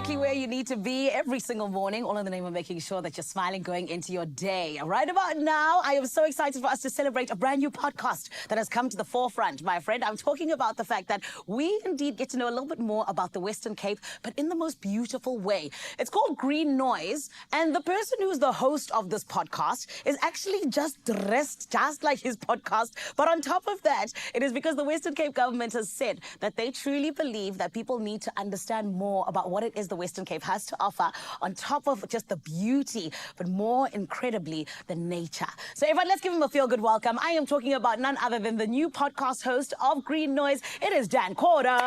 exactly where you need to be every single morning, all in the name of making sure that you're smiling going into your day. Right about now, I am so excited for us to celebrate a brand new podcast that has come to the forefront, my friend. I'm talking about the fact that we indeed get to know a little bit more about the Western Cape, but in the most beautiful way. It's called Green Noise, and the person who's the host of this podcast is actually just dressed just like his podcast. But on top of that, it is because the Western Cape government has said that they truly believe that people need to understand more about what it is the Western Cape has to offer, on top of just the beauty, but more incredibly, the nature. So everyone, let's give him a feel-good welcome. I am talking about none other than the new podcast host of Green Noise. It is Dan Corder.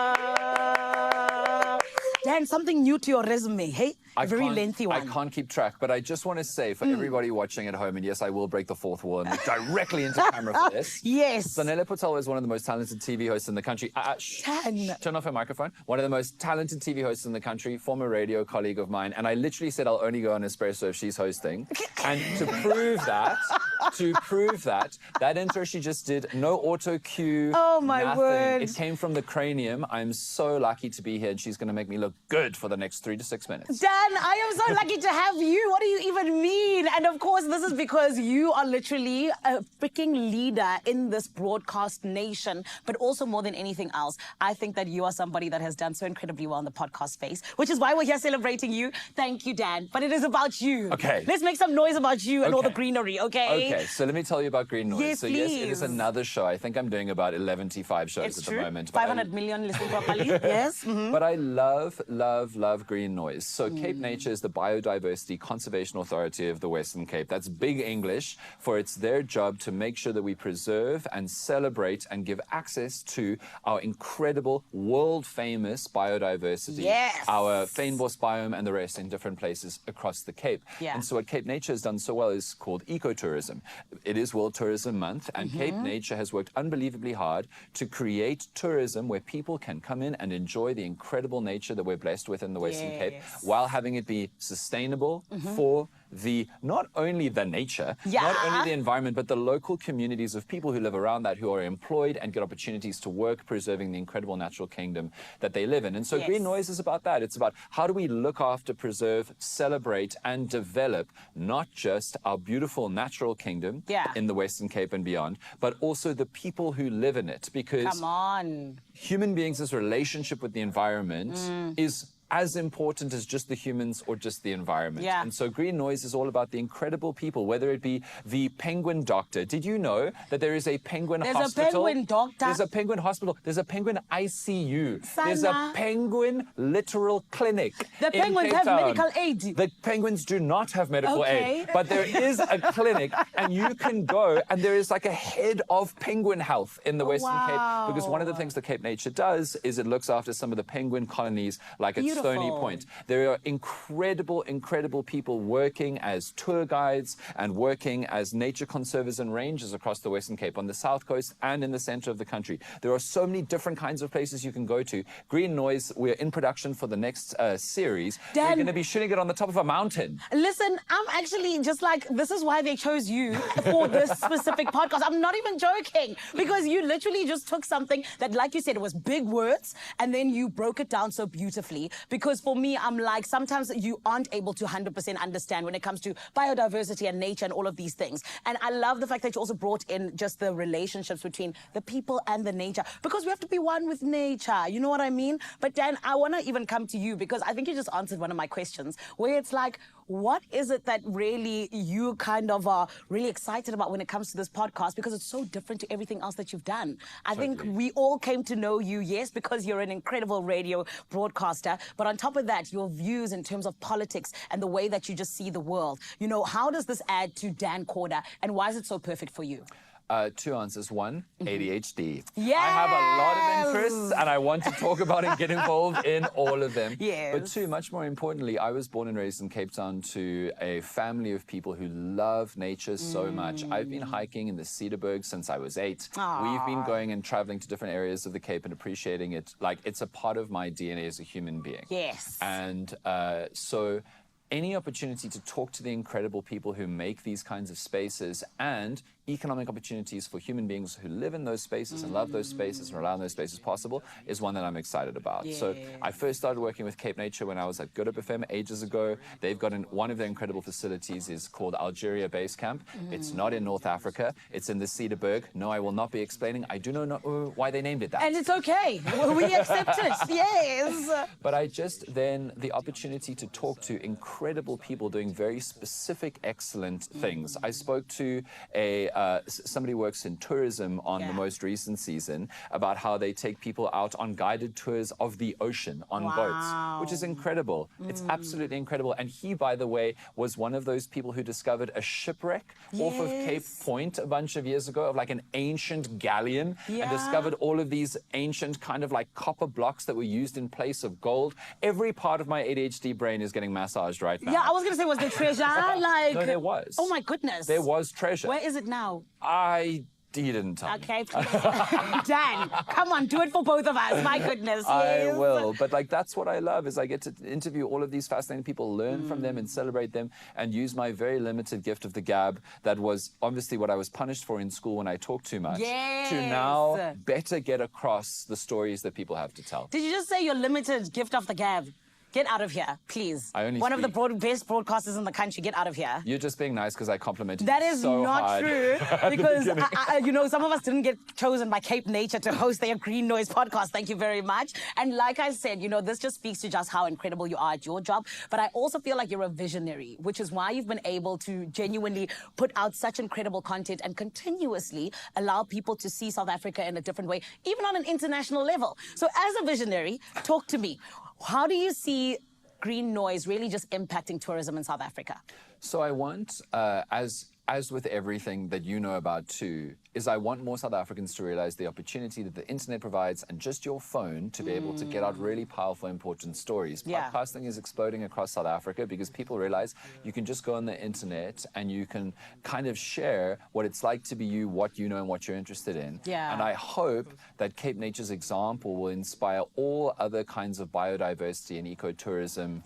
Dan, something new to your resume, hey? A very lengthy one. I can't keep track, but I just want to say for everybody watching at home, and yes, I will break the fourth wall and look directly into camera for this. Yes. Zanele Patel is one of the most talented TV hosts in the country. Turn off her microphone. One of the most talented TV hosts in the country, former radio colleague of mine, and I literally said I'll only go on Expresso if she's hosting. And to prove that, that intro she just did, no auto cue. Oh my nothing. word. It came from the cranium. I'm so lucky to be here, and she's going to make me look good for the next 3 to 6 minutes. Dan, I am so lucky to have you. What do you even mean? And of course, this is because you are literally a freaking leader in this broadcast nation, but also more than anything else, I think that you are somebody that has done so incredibly well in the podcast space, which is why we're here celebrating you. Thank you, Dan. But it is about you. Okay. Let's make some noise about you and all the greenery, okay? Okay, so let me tell you about Green Noise. Yes, so please. yes, it is another show. I think I'm doing about 11-5 shows It's at true. the moment. 500 million listening properly. Yes. But I love Green Noise. So CapeNature is the Biodiversity Conservation Authority of the Western Cape. That's big English, for it's their job to make sure that we preserve and celebrate and give access to our incredible, world-famous biodiversity. Yes. Our Fynbos biome and the rest in different places across the Cape. Yeah. And so what CapeNature has done so well is called ecotourism. It is World Tourism Month, and CapeNature has worked unbelievably hard to create tourism where people can come in and enjoy the incredible nature that we're blessed with in the Western Cape, while having it be sustainable for not only the nature, not only the environment, but the local communities of people who live around that, who are employed and get opportunities to work, preserving the incredible natural kingdom that they live in. And so Green Noise is about that. It's about how do we look after, preserve, celebrate, and develop not just our beautiful natural kingdom in the Western Cape and beyond, but also the people who live in it. Because human beings' relationship with the environment is as important as just the humans or just the environment. And so Green Noise is all about the incredible people, whether it be the penguin doctor. Did you know that there is a penguin hospital? There's a penguin doctor. There's a penguin hospital. There's a penguin ICU. There's a penguin literal clinic. The penguins have medical aid. The penguins do not have medical aid, but there is a clinic, and you can go, and there is like a head of penguin health in the Western Cape, because one of the things that CapeNature does is it looks after some of the penguin colonies, like at Stony Point. There are incredible people working as tour guides and working as nature conservers and rangers across the Western Cape, on the south coast and in the center of the country. There are so many different kinds of places you can go to. Green Noise, we're in production for the next series. Dan, we're going to be shooting it on the top of a mountain. Listen, I'm actually just like, this is why they chose you for this specific podcast. I'm not even joking, because you literally just took something that, like you said, it was big words, and then you broke it down so beautifully. Because for me, I'm like, sometimes you aren't able to 100% understand when it comes to biodiversity and nature and all of these things. And I love the fact that you also brought in just the relationships between the people and the nature, because we have to be one with nature. You know what I mean? But Dan, I want to even come to you, because I think you just answered one of my questions, where it's like, what is it that really you kind of are really excited about when it comes to this podcast? Because it's so different to everything else that you've done. I think we all came to know you, yes, because you're an incredible radio broadcaster, but on top of that, your views in terms of politics and the way that you just see the world. You know, how does this add to Dan Corder, and why is it so perfect for you? 2 answers. 1, ADHD. Yes! I have a lot of interests, and I want to talk about and get involved in all of them. Yes. But 2, much more importantly, I was born and raised in Cape Town to a family of people who love nature so much. I've been hiking in the Cedarburg since I was 8. We've been going and traveling to different areas of the Cape and appreciating it. Like, it's a part of my DNA as a human being. Yes. And so any opportunity to talk to the incredible people who make these kinds of spaces and economic opportunities for human beings who live in those spaces and love those spaces and rely on those spaces possible is one that I'm excited about. So I first started working with CapeNature when I was at Good Hope FM ages ago. They've got one of their incredible facilities is called Algeria Base Camp. It's not in North Africa. It's in the Cedarburg. No, I will not be explaining. I do not know why they named it that. And it's okay. We accept it. Yes. But I just then the opportunity to talk to incredible people doing very specific, excellent things. I spoke to somebody who works in tourism on the most recent season about how they take people out on guided tours of the ocean on boats, which is incredible. It's absolutely incredible. And he, by the way, was one of those people who discovered a shipwreck off of Cape Point a bunch of years ago of like an ancient galleon and discovered all of these ancient kind of like copper blocks that were used in place of gold. Every part of my ADHD brain is getting massaged right now. Yeah, I was going to say, was there treasure? Like, no, there was. Oh my goodness. There was treasure. Where is it now? He didn't tell me. Okay, please. Dan, come on, do it for both of us. My goodness. I Yes. will. But like that's what I love is I get to interview all of these fascinating people, learn from them and celebrate them and use my very limited gift of the gab that was obviously what I was punished for in school when I talked too much. Yes. To now better get across the stories that people have to tell. Did you just say your limited gift of the gab? Get out of here, please. I only One of the speak. best broadcasters in the country. Get out of here. You're just being nice because I complimented That you is so not hard true at the because, beginning. you know, some of us didn't get chosen by CapeNature to host their Green Noise podcast. Thank you very much. And like I said, you know, this just speaks to just how incredible you are at your job. But I also feel like you're a visionary, which is why you've been able to genuinely put out such incredible content and continuously allow people to see South Africa in a different way, even on an international level. So as a visionary, talk to me. How do you see Green Noise really just impacting tourism in South Africa? So I want, as with everything that you know about too, is I want more South Africans to realize the opportunity that the internet provides and just your phone to be able to get out really powerful, important stories. Yeah. Podcasting is exploding across South Africa because people realize you can just go on the internet and you can kind of share what it's like to be you, what you know and what you're interested in. Yeah. And I hope that CapeNature's example will inspire all other kinds of biodiversity and ecotourism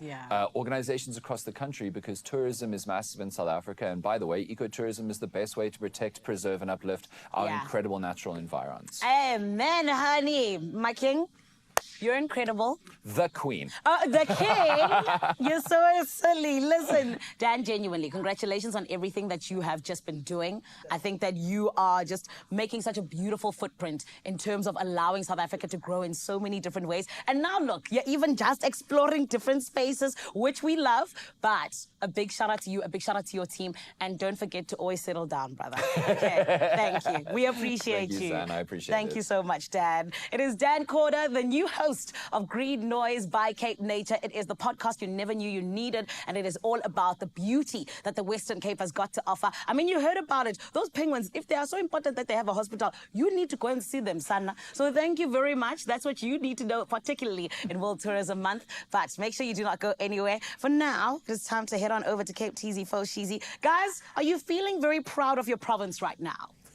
organizations across the country because tourism is massive in South Africa. And by the way, ecotourism is the best way to protect, preserve and uplift our incredible natural environs. Amen, honey. My king, you're incredible. The Queen. The king? You're so silly. Listen, Dan, genuinely, congratulations on everything that you have just been doing. I think that you are just making such a beautiful footprint in terms of allowing South Africa to grow in so many different ways. And now look, you're even just exploring different spaces, which we love. But a big shout out to you, a big shout out to your team. And don't forget to always settle down, brother. Okay, thank you. We appreciate Thank you, Zan. I appreciate Thank you so much, Dan. It is Dan Corder, the new host of Green Noise by CapeNature. It is the podcast you never knew you needed, and it is all about the beauty that the Western Cape has got to offer. I mean, you heard about it. Those penguins, if they are so important that they have a hospital, you need to go and see them, Sana. So thank you very much. That's what you need to know, particularly in World Tourism Month. But make sure you do not go anywhere. For now, it's time to head on over to Cape TZ Fo Shizi. Guys, are you feeling very proud of your province right now?